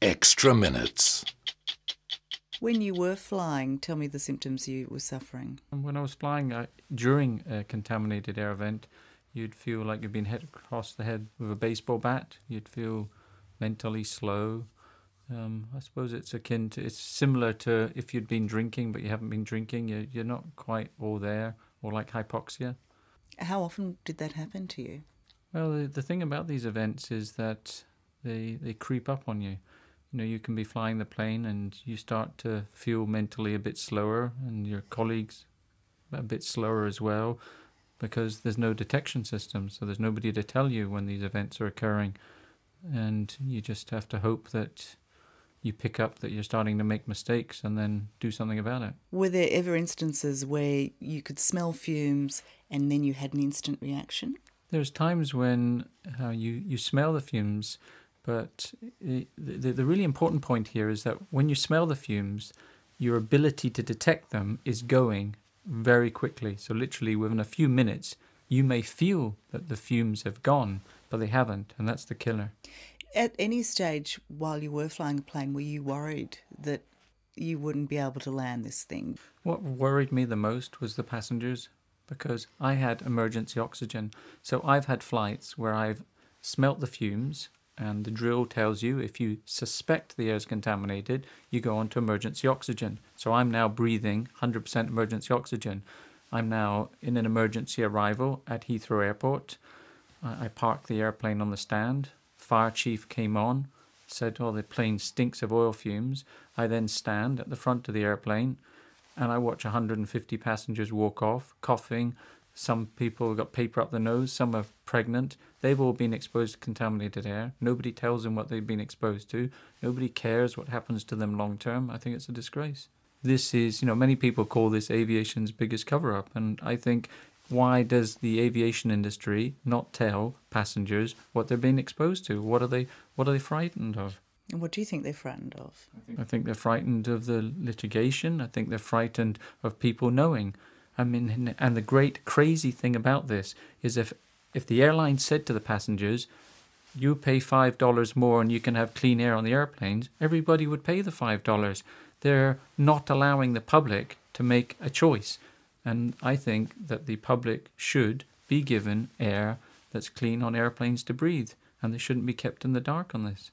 extra minutes. When you were flying, tell me the symptoms you were suffering. When I was flying during a contaminated air event, you'd feel like you'd been hit across the head with a baseball bat. You'd feel mentally slow. I suppose it's similar to if you'd been drinking but you haven't been drinking. You're not quite all there, or like hypoxia. How often did that happen to you? Well, the thing about these events is that they creep up on you. You know, you can be flying the plane and you start to feel mentally a bit slower, and your colleagues a bit slower as well, because there's no detection system, so there's nobody to tell you when these events are occurring, and you just have to hope that you pick up that you're starting to make mistakes and then do something about it. Were there ever instances where you could smell fumes and then you had an instant reaction? There's times when you smell the fumes, but the really important point here is that when you smell the fumes, your ability to detect them is going very quickly. So literally within a few minutes, you may feel that the fumes have gone, but they haven't, and that's the killer. At any stage while you were flying the plane, were you worried that you wouldn't be able to land this thing? What worried me the most was the passengers, because I had emergency oxygen. So I've had flights where I've smelt the fumes, and the drill tells you if you suspect the air is contaminated, you go on to emergency oxygen. So I'm now breathing 100% emergency oxygen. I'm now in an emergency arrival at Heathrow Airport. I parked the airplane on the stand. Fire chief came on, said, "Oh, the plane stinks of oil fumes." I then stand at the front of the airplane and I watch 150 passengers walk off, coughing. Some people got paper up the nose, some are pregnant. They've all been exposed to contaminated air. Nobody tells them what they've been exposed to. Nobody cares what happens to them long term. I think it's a disgrace. This is, many people call this aviation's biggest cover-up. And I think, why does the aviation industry not tell passengers what they're being exposed to? What are they frightened of? And what do you think they're frightened of? I think they're frightened of the litigation. I think they're frightened of people knowing. I mean, and the great crazy thing about this is if the airline said to the passengers, "You pay $5 more and you can have clean air on the airplanes," everybody would pay the $5. They're not allowing the public to make a choice. And I think that the public should be given air that's clean on airplanes to breathe, and they shouldn't be kept in the dark on this.